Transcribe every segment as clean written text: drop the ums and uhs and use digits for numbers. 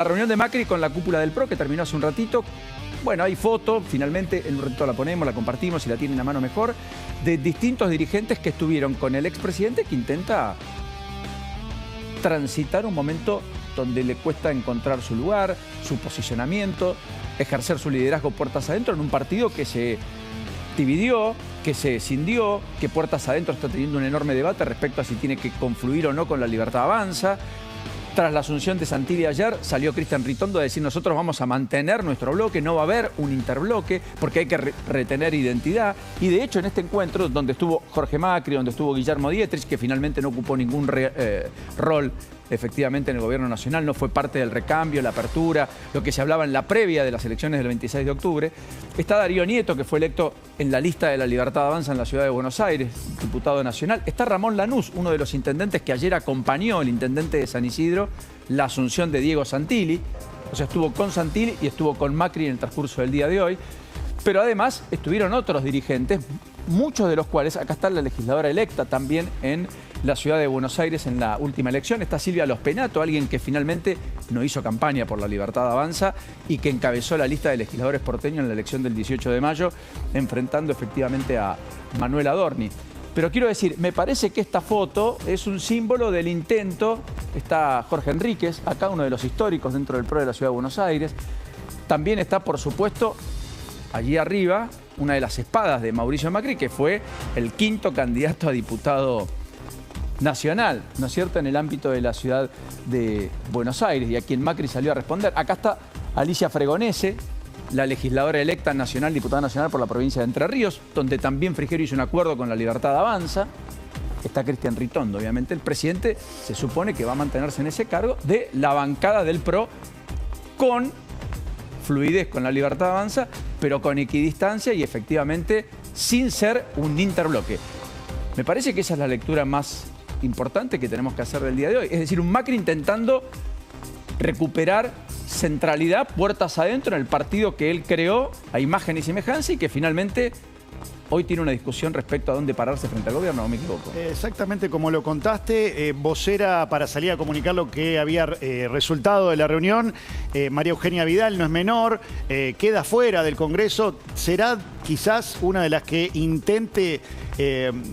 La reunión de Macri con la cúpula del PRO que terminó hace un ratito. Bueno, hay foto, finalmente en un ratito la ponemos, la compartimos, si la tienen a mano mejor, de distintos dirigentes que estuvieron con el expresidente que intenta transitar un momento donde le cuesta encontrar su lugar, su posicionamiento, ejercer su liderazgo puertas adentro en un partido que se dividió, que se escindió, que puertas adentro está teniendo un enorme debate respecto a si tiene que confluir o no con la Libertad Avanza. Tras la asunción de Santilli ayer, salió Cristian Ritondo a decir nosotros vamos a mantener nuestro bloque, no va a haber un interbloque porque hay que retener identidad. Y de hecho en este encuentro, donde estuvo Jorge Macri, donde estuvo Guillermo Dietrich, que finalmente no ocupó ningún rol efectivamente en el gobierno nacional, no fue parte del recambio, la apertura, lo que se hablaba en la previa de las elecciones del 26 de octubre. Está Darío Nieto, que fue electo en la lista de la Libertad Avanza en la ciudad de Buenos Aires, diputado nacional. Está Ramón Lanús, uno de los intendentes que ayer acompañó, el intendente de San Isidro, la asunción de Diego Santilli. O sea, estuvo con Santilli y estuvo con Macri en el transcurso del día de hoy. Pero además estuvieron otros dirigentes, muchos de los cuales, acá está la legisladora electa también en la ciudad de Buenos Aires en la última elección. Está Silvia Lospenato, alguien que finalmente no hizo campaña por la Libertad Avanza y que encabezó la lista de legisladores porteños en la elección del 18 de mayo, enfrentando efectivamente a Manuel Adorni. Pero quiero decir, me parece que esta foto es un símbolo del intento. Está Jorge Enríquez, acá uno de los históricos dentro del PRO de la ciudad de Buenos Aires. También está, por supuesto, allí arriba, una de las espadas de Mauricio Macri, que fue el quinto candidato a diputado nacional, ¿no es cierto?, en el ámbito de la ciudad de Buenos Aires, y a quien Macri salió a responder. Acá está Alicia Fregonese, la legisladora electa nacional, diputada nacional por la provincia de Entre Ríos, donde también Frigerio hizo un acuerdo con la Libertad Avanza. Está Cristian Ritondo, obviamente. El presidente se supone que va a mantenerse en ese cargo de la bancada del PRO con fluidez con la Libertad Avanza, pero con equidistancia y efectivamente sin ser un interbloque. Me parece que esa es la lectura más importante que tenemos que hacer del día de hoy. Es decir, un Macri intentando recuperar centralidad puertas adentro en el partido que él creó a imagen y semejanza y que finalmente hoy tiene una discusión respecto a dónde pararse frente al gobierno, ¿o me equivoco? Exactamente como lo contaste, vocera para salir a comunicar lo que había resultado de la reunión, María Eugenia Vidal no es menor, queda fuera del Congreso, será quizás una de las que intente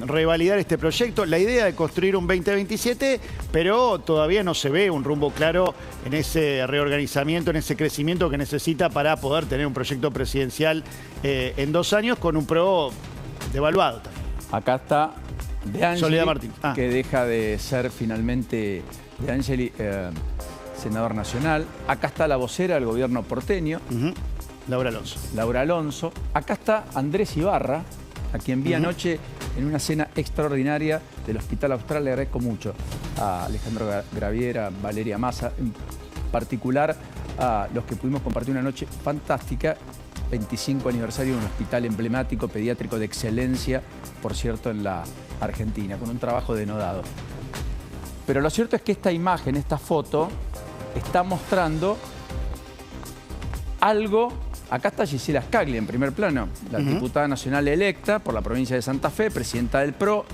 revalidar este proyecto. La idea de construir un 2027, pero todavía no se ve un rumbo claro en ese reorganizamiento, en ese crecimiento que necesita para poder tener un proyecto presidencial en 2 años con un PRO devaluado también. Acá está De Angeli, Soledad Martín, que deja de ser finalmente De Angeli senador nacional. Acá está la vocera del gobierno porteño. Laura Alonso. Laura Alonso. Acá está Andrés Ibarra, a quien vi anoche en una cena extraordinaria del Hospital Austral. Le agradezco mucho a Alejandro Graviera, Valeria Massa, en particular a los que pudimos compartir una noche fantástica. 25 aniversario de un hospital emblemático, pediátrico de excelencia, por cierto, en la Argentina, con un trabajo denodado. Pero lo cierto es que esta imagen, esta foto, está mostrando algo. Acá está Gisela Scaglia en primer plano, la diputada nacional electa por la provincia de Santa Fe, presidenta del PRO,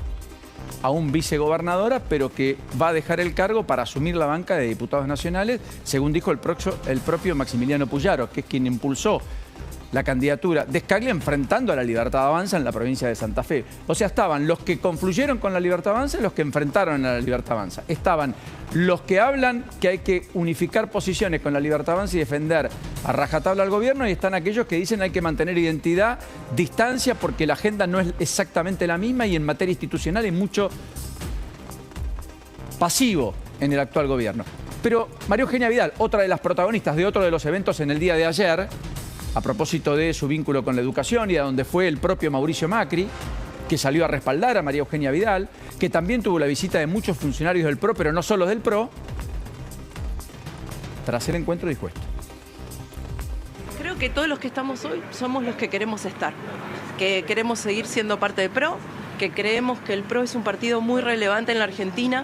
aún vicegobernadora, pero que va a dejar el cargo para asumir la banca de diputados nacionales, según dijo el propio Maximiliano Puyaro, que es quien impulsó la candidatura de Scaglia enfrentando a la Libertad Avanza en la provincia de Santa Fe. O sea, estaban los que confluyeron con la Libertad Avanza y los que enfrentaron a la Libertad Avanza. Estaban los que hablan que hay que unificar posiciones con la Libertad Avanza y defender a rajatabla al gobierno, y están aquellos que dicen hay que mantener identidad, distancia, porque la agenda no es exactamente la misma y en materia institucional hay mucho pasivo en el actual gobierno. Pero María Eugenia Vidal, otra de las protagonistas de otro de los eventos en el día de ayer, a propósito de su vínculo con la educación y a donde fue el propio Mauricio Macri, que salió a respaldar a María Eugenia Vidal, que también tuvo la visita de muchos funcionarios del PRO, pero no solo del PRO. Tras el encuentro dijo esto. Creo que todos los que estamos hoy somos los que queremos estar, que queremos seguir siendo parte del PRO, que creemos que el PRO es un partido muy relevante en la Argentina,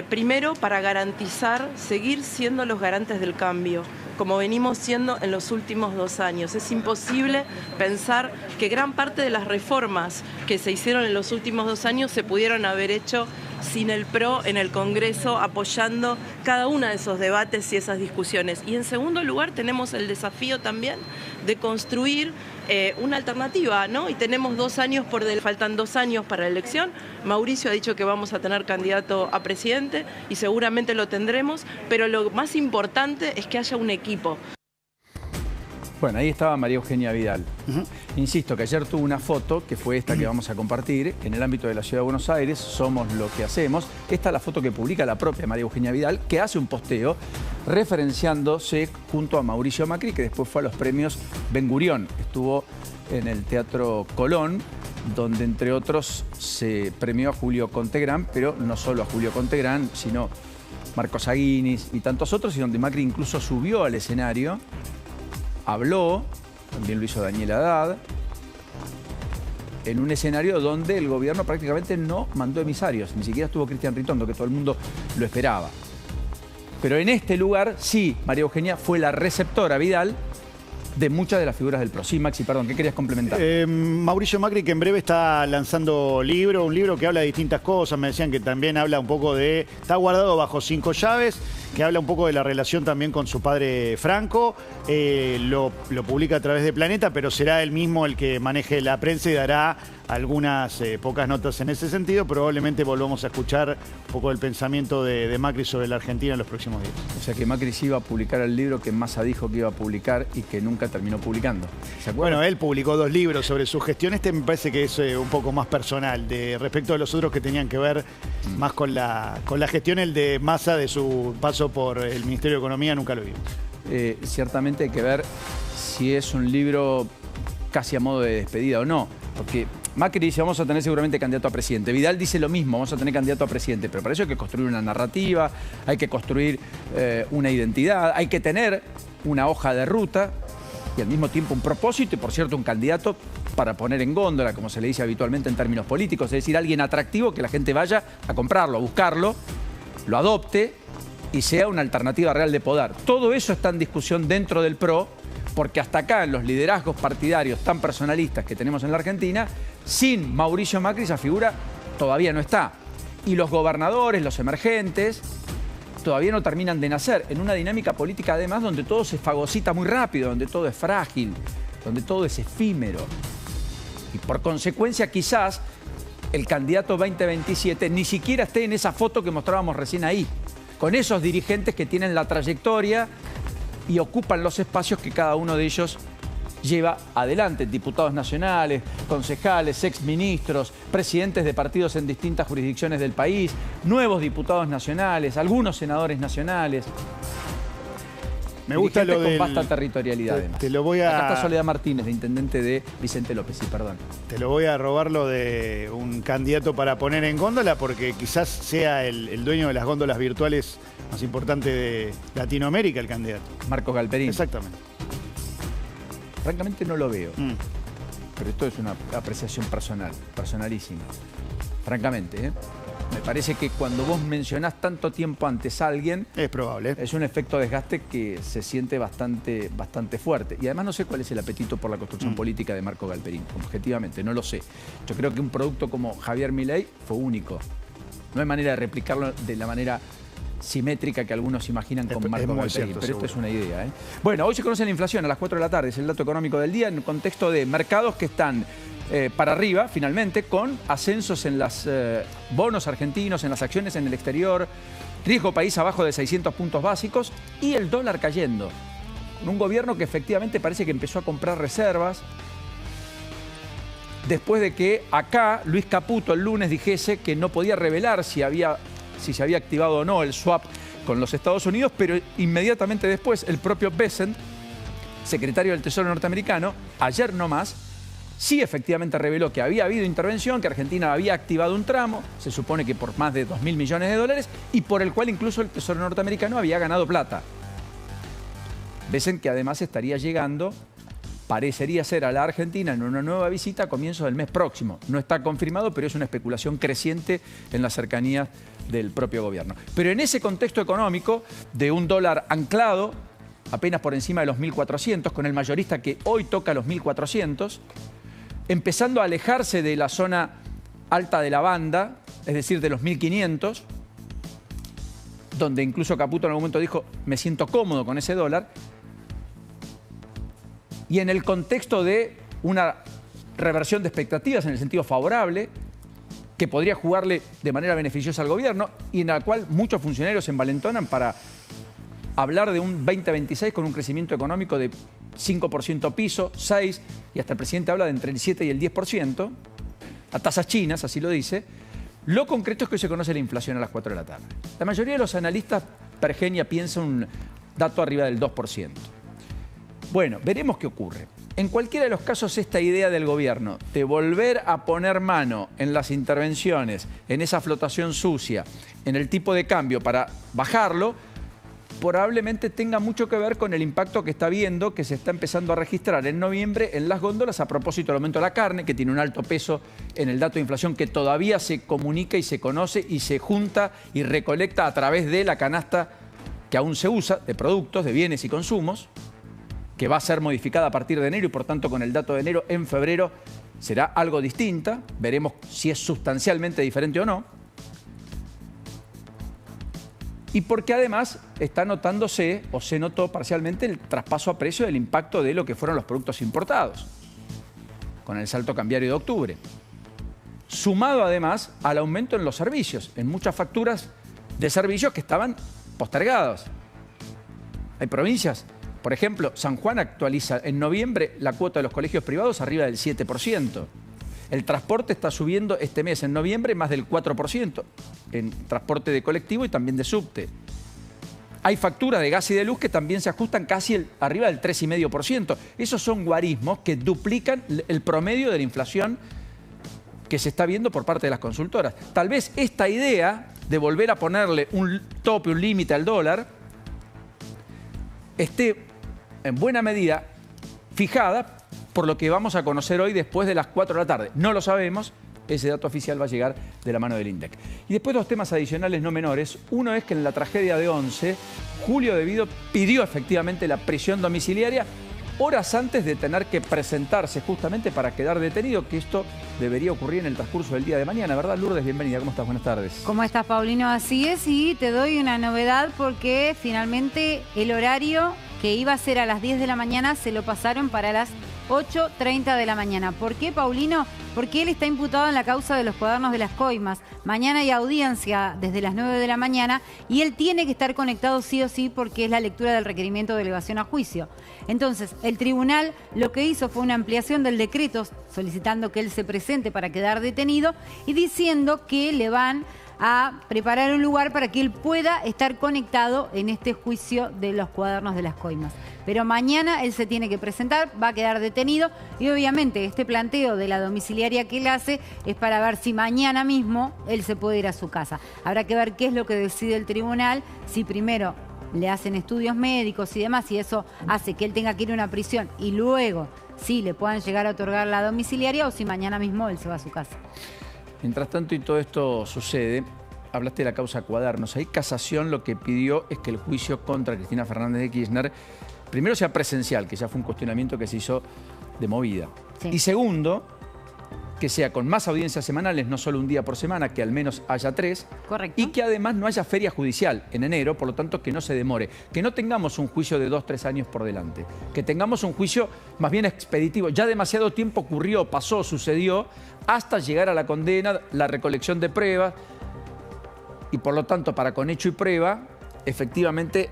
primero para garantizar, seguir siendo los garantes del cambio, como venimos siendo en los últimos 2 años. Es imposible pensar que gran parte de las reformas que se hicieron en los últimos 2 años se pudieron haber hecho sin el PRO en el Congreso apoyando cada uno de esos debates y esas discusiones. Y en segundo lugar tenemos el desafío también de construir una alternativa, ¿no? Y tenemos 2 años faltan 2 años para la elección. Mauricio ha dicho que vamos a tener candidato a presidente y seguramente lo tendremos, pero lo más importante es que haya un equipo. Bueno, ahí estaba María Eugenia Vidal. Insisto que ayer tuvo una foto, que fue esta que vamos a compartir, en el ámbito de la Ciudad de Buenos Aires, Somos lo que hacemos. Esta es la foto que publica la propia María Eugenia Vidal, que hace un posteo referenciándose junto a Mauricio Macri, que después fue a los premios Ben Gurión. Estuvo en el Teatro Colón, donde entre otros se premió a Julio Contegrán, pero no solo a Julio Contegrán, sino Marcos Aguinis y tantos otros, y donde Macri incluso subió al escenario, habló, también lo hizo Daniel Haddad, en un escenario donde el gobierno prácticamente no mandó emisarios, ni siquiera estuvo Cristian Ritondo, que todo el mundo lo esperaba. Pero en este lugar, sí, María Eugenia fue la receptora, Vidal, de muchas de las figuras del PRO. Sí, Maxi, perdón, ¿qué querías complementar? Mauricio Macri, que en breve está lanzando un libro que habla de distintas cosas. Me decían que también habla un poco de... Está guardado bajo 5 llaves, que habla un poco de la relación también con su padre Franco. Lo publica a través de Planeta, pero será él mismo el que maneje la prensa y dará algunas pocas notas en ese sentido. Probablemente volvamos a escuchar un poco el pensamiento de Macri sobre la Argentina en los próximos días. O sea que Macri sí iba a publicar el libro que Massa dijo que iba a publicar y que nunca terminó publicando. ¿Se acuerdan? Bueno, él publicó 2 libros sobre su gestión. Este me parece que es un poco más personal respecto a los otros que tenían que ver más con la gestión. El de Massa, de su paso por el Ministerio de Economía, nunca lo vimos. Ciertamente hay que ver si es un libro casi a modo de despedida o no, porque Macri dice vamos a tener seguramente candidato a presidente. Vidal dice lo mismo, vamos a tener candidato a presidente, pero para eso hay que construir una narrativa, hay que construir una identidad, hay que tener una hoja de ruta y al mismo tiempo un propósito y, por cierto, un candidato para poner en góndola, como se le dice habitualmente en términos políticos, es decir, alguien atractivo que la gente vaya a comprarlo, a buscarlo, lo adopte y sea una alternativa real de poder. Todo eso está en discusión dentro del PRO, porque hasta acá en los liderazgos partidarios tan personalistas que tenemos en la Argentina, sin Mauricio Macri esa figura todavía no está. Y los gobernadores, los emergentes, todavía no terminan de nacer en una dinámica política además donde todo se fagocita muy rápido, donde todo es frágil, donde todo es efímero. Y por consecuencia quizás el candidato 2027 ni siquiera esté en esa foto que mostrábamos recién ahí, con esos dirigentes que tienen la trayectoria y ocupan los espacios que cada uno de ellos lleva adelante. Diputados nacionales, concejales, exministros, presidentes de partidos en distintas jurisdicciones del país, nuevos diputados nacionales, algunos senadores nacionales. Me gusta lo con del... vasta territorialidad, además. Te lo voy a... Acá está Soledad Martínez, de intendente de Vicente López, sí, perdón. Te lo voy a robar lo de un candidato para poner en góndola, porque quizás sea el dueño de las góndolas virtuales más importante de Latinoamérica, el candidato. Marcos Galperín. Exactamente. Francamente no lo veo. Pero esto es una apreciación personal, personalísima. Francamente, ¿eh? Me parece que cuando vos mencionás tanto tiempo antes a alguien... Es probable. Es un efecto desgaste que se siente bastante fuerte. Y además no sé cuál es el apetito por la construcción política de Marco Galperín. Objetivamente, no lo sé. Yo creo que un producto como Javier Milei fue único. No hay manera de replicarlo de la manera simétrica que algunos imaginan con Marco Galperín. Cierto, pero seguro. esto es una idea, ¿eh? Bueno, hoy se conoce la inflación a las 4 de la tarde. Es el dato económico del día en un contexto de mercados que están... para arriba, finalmente, con ascensos en los bonos argentinos, en las acciones en el exterior, riesgo país abajo de 600 puntos básicos y el dólar cayendo. Con un gobierno que efectivamente parece que empezó a comprar reservas después de que acá Luis Caputo el lunes dijese que no podía revelar si se había activado o no el swap con los Estados Unidos, pero inmediatamente después el propio Bessent, secretario del Tesoro norteamericano, ayer nomás, sí efectivamente reveló que había habido intervención, que Argentina había activado un tramo, se supone que por más de 2.000 millones de dólares, y por el cual incluso el Tesoro norteamericano había ganado plata. Bessent que además estaría llegando, parecería ser a la Argentina en una nueva visita a comienzos del mes próximo. No está confirmado, pero es una especulación creciente en las cercanías del propio gobierno. Pero en ese contexto económico de un dólar anclado, apenas por encima de los 1.400, con el mayorista que hoy toca los 1.400, empezando a alejarse de la zona alta de la banda, es decir, de los 1.500, donde incluso Caputo en algún momento dijo, me siento cómodo con ese dólar, y en el contexto de una reversión de expectativas en el sentido favorable, que podría jugarle de manera beneficiosa al gobierno, y en la cual muchos funcionarios se envalentonan para hablar de un 2026 con un crecimiento económico de 5% piso, 6%, y hasta el presidente habla de entre el 7 y el 10%, a tasas chinas, así lo dice. Lo concreto es que hoy se conoce la inflación a las 4 de la tarde. La mayoría de los analistas pergenia piensa un dato arriba del 2%. Bueno, veremos qué ocurre. En cualquiera de los casos, esta idea del gobierno de volver a poner mano en las intervenciones, en esa flotación sucia, en el tipo de cambio para bajarlo, probablemente tenga mucho que ver con el impacto que está viendo, que se está empezando a registrar en noviembre en las góndolas a propósito del aumento de la carne, que tiene un alto peso en el dato de inflación que todavía se comunica y se conoce y se junta y recolecta a través de la canasta que aún se usa de productos, de bienes y consumos, que va a ser modificada a partir de enero y por tanto con el dato de enero en febrero será algo distinta. Veremos si es sustancialmente diferente o no. Y porque además está notándose, o se notó parcialmente, el traspaso a precio del impacto de lo que fueron los productos importados, con el salto cambiario de octubre. Sumado además al aumento en los servicios, en muchas facturas de servicios que estaban postergados. Hay provincias, por ejemplo, San Juan actualiza en noviembre la cuota de los colegios privados arriba del 7%. El transporte está subiendo este mes, en noviembre, más del 4% en transporte de colectivo y también de subte. Hay facturas de gas y de luz que también se ajustan casi arriba del 3,5%. Esos son guarismos que duplican el promedio de la inflación que se está viendo por parte de las consultoras. Tal vez esta idea de volver a ponerle un tope, un límite al dólar, esté en buena medida fijada por lo que vamos a conocer hoy después de las 4 de la tarde. No lo sabemos, ese dato oficial va a llegar de la mano del INDEC. Y después dos temas adicionales no menores. Uno es que en la tragedia de Once, Julio De Vido pidió efectivamente la prisión domiciliaria horas antes de tener que presentarse justamente para quedar detenido, que esto debería ocurrir en el transcurso del día de mañana, ¿verdad? Lourdes, bienvenida, ¿cómo estás? Buenas tardes. ¿Cómo estás, Paulino? Así es, y te doy una novedad porque finalmente el horario que iba a ser a las 10 de la mañana se lo pasaron para las 8:30 de la mañana. ¿Por qué, Paulino? Porque él está imputado en la causa de los cuadernos de las coimas. Mañana hay audiencia desde las 9 de la mañana y él tiene que estar conectado sí o sí porque es la lectura del requerimiento de elevación a juicio. Entonces, el tribunal lo que hizo fue una ampliación del decreto solicitando que él se presente para quedar detenido y diciendo que le van a preparar un lugar para que él pueda estar conectado en este juicio de los cuadernos de las coimas. Pero mañana él se tiene que presentar, va a quedar detenido y obviamente este planteo de la domiciliaria que él hace es para ver si mañana mismo él se puede ir a su casa. Habrá que ver qué es lo que decide el tribunal, si primero le hacen estudios médicos y demás y eso hace que él tenga que ir a una prisión y luego sí le puedan llegar a otorgar la domiciliaria o si mañana mismo él se va a su casa. Mientras tanto y todo esto sucede, hablaste de la causa Cuadernos. Ahí Casación lo que pidió es que el juicio contra Cristina Fernández de Kirchner primero sea presencial, que ya fue un cuestionamiento que se hizo de movida. Sí. Y segundo, que sea con más audiencias semanales, no solo un día por semana, que al menos haya 3. Correcto. Y que además no haya feria judicial en enero, por lo tanto que no se demore. Que no tengamos un juicio de 2-3 años por delante. Que tengamos un juicio más bien expeditivo. Ya demasiado tiempo ocurrió, pasó, sucedió, hasta llegar a la condena, la recolección de pruebas. Y por lo tanto, para con hecho y prueba, efectivamente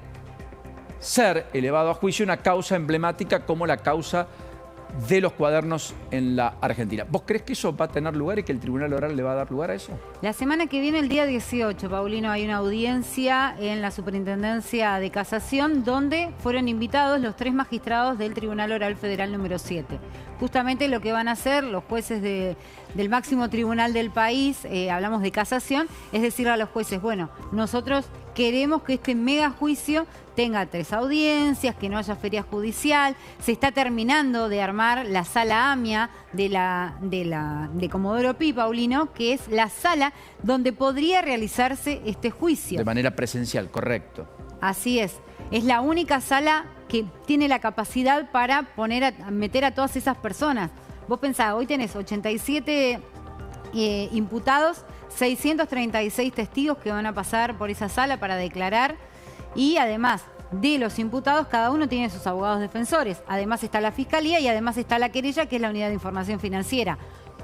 ser elevado a juicio una causa emblemática como la causa de los cuadernos en la Argentina. ¿Vos crees que eso va a tener lugar y que el Tribunal Oral le va a dar lugar a eso? La semana que viene, el día 18, Paulino, hay una audiencia en la Superintendencia de Casación donde fueron invitados los 3 magistrados del Tribunal Oral Federal número 7. Justamente lo que van a hacer los jueces del máximo tribunal del país, hablamos de casación, es decirle a los jueces, bueno, nosotros queremos que este mega juicio tenga 3 audiencias, que no haya feria judicial, se está terminando de armar la sala AMIA de Comodoro Pi, Paulino, que es la sala donde podría realizarse este juicio. De manera presencial, correcto. Así es la única sala que tiene la capacidad para meter a todas esas personas. Vos pensás, hoy tenés 87 imputados, 636 testigos que van a pasar por esa sala para declarar y además de los imputados, cada uno tiene sus abogados defensores. Además está la Fiscalía y además está la querella, que es la Unidad de Información Financiera.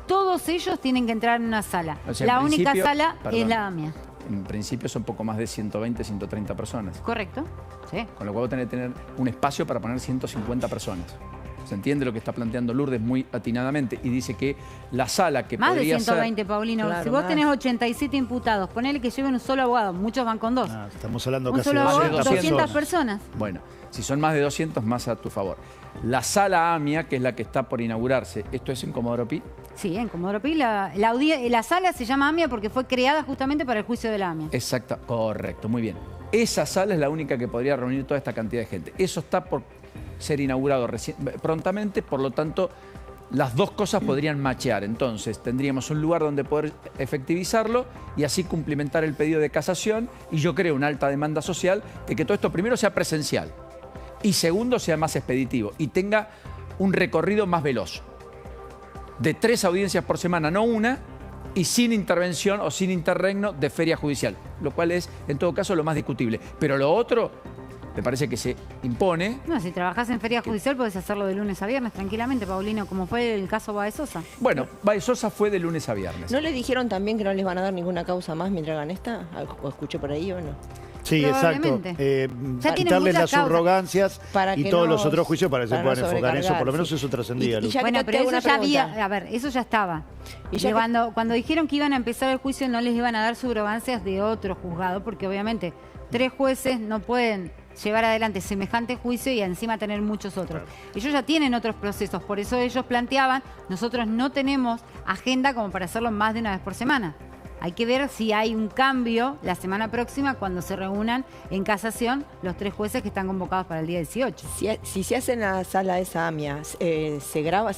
Todos ellos tienen que entrar en una sala. O sea, la en única principio, sala perdón, es la AMIA. En principio son poco más de 120, 130 personas. ¿Correcto? Sí. Con lo cual va a tener que tener un espacio para poner 150 personas. Se entiende lo que está planteando Lourdes muy atinadamente y dice que la sala que Más podría de 120, ser... Paulino. Claro, si vos más. tenés 87 imputados, ponele que lleven un solo abogado. Muchos van con dos. Estamos hablando Un casi solo de abogado, 200 200 personas. Bueno, si son más de 200, más a tu favor. La sala AMIA, que es la que está por inaugurarse, ¿esto es en Comodoro Pi? Sí, en Comodoro Pi. La sala se llama AMIA porque fue creada justamente para el juicio de la AMIA. Exacto, correcto, muy bien. Esa sala es la única que podría reunir toda esta cantidad de gente. Eso está por ser inaugurado prontamente, por lo tanto, las dos cosas podrían machear. Entonces, tendríamos un lugar donde poder efectivizarlo y así cumplimentar el pedido de casación. Y yo creo una alta demanda social de que todo esto primero sea presencial y segundo sea más expeditivo y tenga un recorrido más veloz. De 3 audiencias por semana, no una, y sin intervención o sin interregno de feria judicial, lo cual es, en todo caso, lo más discutible. Pero lo otro, me parece que se impone. No, si trabajás en feria judicial podés hacerlo de lunes a viernes tranquilamente, Paulino, como fue el caso Baez Sosa. Bueno, Baez Sosa fue de lunes a viernes. ¿No le dijeron también que no les van a dar ninguna causa más mientras hagan esta? ¿O escuché por ahí o no? Sí, exacto. Probablemente. Ya tienen Quitarles muchas las causas. subrogancias Para y que todos no- los otros juicios para que se para no puedan enfocar en eso. Por lo menos sobrecargar, eso trascendía. Y Luz. ya que Bueno, te pero hago eso una ya pregunta. había, a ver, eso ya estaba. Y Y ya que- cuando dijeron que iban a empezar el juicio no les iban a dar subrogancias de otro juzgado, porque obviamente 3 jueces no pueden llevar adelante semejante juicio y encima tener muchos otros. Ellos ya tienen otros procesos, por eso ellos planteaban, nosotros no tenemos agenda como para hacerlo más de una vez por semana. Hay que ver si hay un cambio la semana próxima cuando se reúnan en casación los 3 jueces que están convocados para el día 18. Si se hace en la sala esa AMIA, ¿se graba,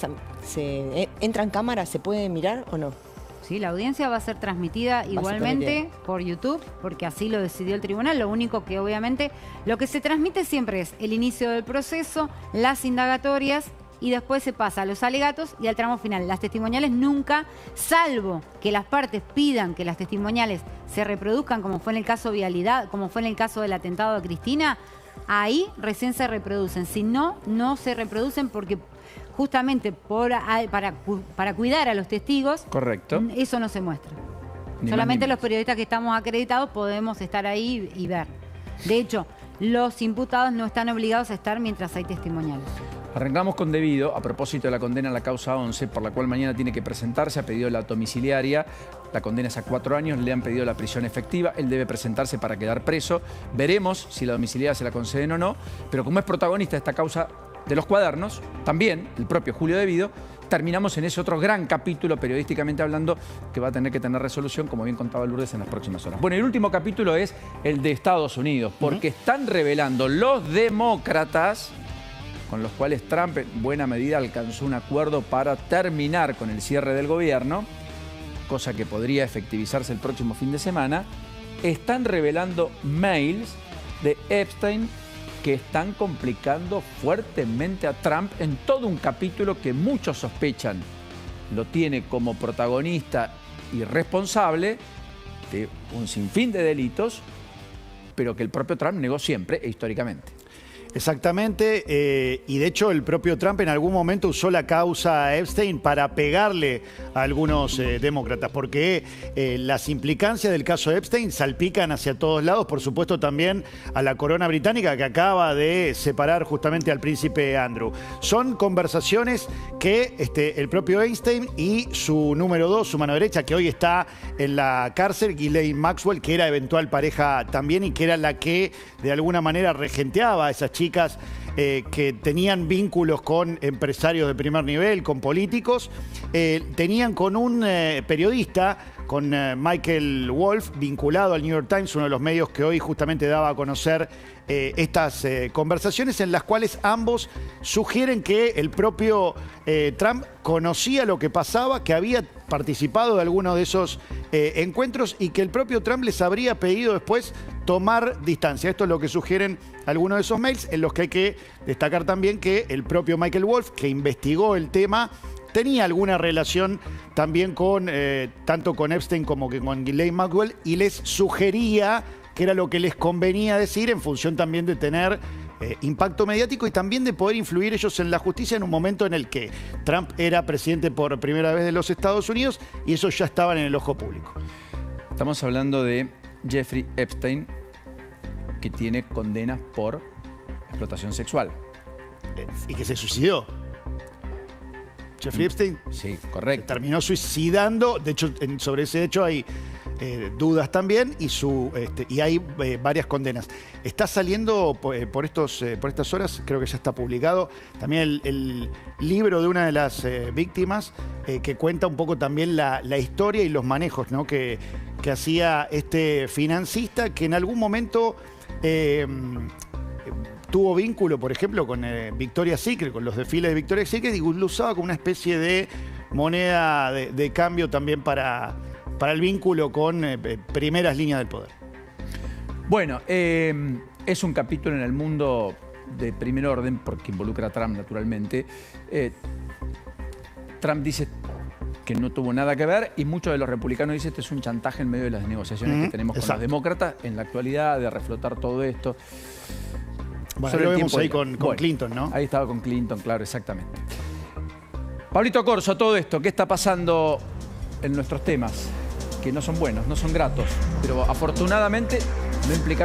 entra en cámara, se puede mirar o no? Sí, la audiencia va a ser transmitida igualmente por YouTube, porque así lo decidió el tribunal. Lo único que obviamente, lo que se transmite siempre es el inicio del proceso, las indagatorias y después se pasa a los alegatos y al tramo final. Las testimoniales nunca, salvo que las partes pidan que las testimoniales se reproduzcan, como fue en el caso Vialidad, como fue en el caso del atentado a Cristina, ahí recién se reproducen. Si no, no se reproducen porque justamente para cuidar a los testigos, Correcto. eso no se muestra. Ni Solamente más ni los periodistas que estamos acreditados podemos estar ahí y ver. De hecho, los imputados no están obligados a estar mientras hay testimoniales. Arrancamos con debido, a propósito de la condena a la causa 11, por la cual mañana tiene que presentarse, ha pedido la domiciliaria, la condena es a 4 años, le han pedido la prisión efectiva, él debe presentarse para quedar preso, veremos si la domiciliaria se la conceden o no, pero como es protagonista de esta causa de los cuadernos, también el propio Julio Devido, terminamos en ese otro gran capítulo, periodísticamente hablando, que va a tener que tener resolución, como bien contaba Lourdes, en las próximas horas. Bueno, el último capítulo es el de Estados Unidos, porque están revelando los demócratas, con los cuales Trump en buena medida alcanzó un acuerdo para terminar con el cierre del gobierno, cosa que podría efectivizarse el próximo fin de semana, están revelando mails de Epstein que están complicando fuertemente a Trump en todo un capítulo que muchos sospechan lo tiene como protagonista y responsable de un sinfín de delitos, pero que el propio Trump negó siempre e históricamente. Exactamente, y de hecho el propio Trump en algún momento usó la causa Epstein para pegarle a algunos demócratas, porque las implicancias del caso Epstein salpican hacia todos lados, por supuesto también a la corona británica que acaba de separar justamente al príncipe Andrew. Son conversaciones que el propio Einstein y su número 2, su mano derecha, que hoy está en la cárcel, Ghislaine Maxwell, que era eventual pareja también y que era la que de alguna manera regenteaba a esas chicas que tenían vínculos con empresarios de primer nivel, con políticos, tenían con un periodista, con Michael Wolff, vinculado al New York Times, uno de los medios que hoy justamente daba a conocer estas conversaciones en las cuales ambos sugieren que el propio Trump conocía lo que pasaba, que había participado de alguno de esos encuentros y que el propio Trump les habría pedido después tomar distancia. Esto es lo que sugieren algunos de esos mails, en los que hay que destacar también que el propio Michael Wolff, que investigó el tema, tenía alguna relación también con tanto con Epstein como que con Ghislaine Maxwell, y les sugería que era lo que les convenía decir en función también de tener impacto mediático y también de poder influir ellos en la justicia en un momento en el que Trump era presidente por primera vez de los Estados Unidos y esos ya estaban en el ojo público. Estamos hablando de Jeffrey Epstein, que tiene condenas por explotación sexual. Y que se suicidó. Jeffrey Epstein Sí, correcto. terminó suicidando. De hecho, sobre ese hecho hay dudas también y hay varias condenas. Está saliendo por estas horas, creo que ya está publicado, también el libro de una de las víctimas que cuenta un poco también la historia y los manejos, ¿no? que hacía este financista que en algún momento tuvo vínculo, por ejemplo, con Victoria's Secret, con los desfiles de Victoria's Secret, y lo usaba como una especie de moneda de cambio también para el vínculo con primeras líneas del poder. Bueno, es un capítulo en el mundo de primer orden, porque involucra a Trump, naturalmente. Trump dice que no tuvo nada que ver, y muchos de los republicanos dicen que este es un chantaje en medio de las negociaciones que tenemos con los demócratas en la actualidad, de reflotar todo esto. Bueno, lo vemos ahí con Clinton, ¿no? Ahí estaba con Clinton, claro, exactamente. Pablito Corso, todo esto, ¿qué está pasando en nuestros temas? Que no son buenos, no son gratos, pero afortunadamente no implicaron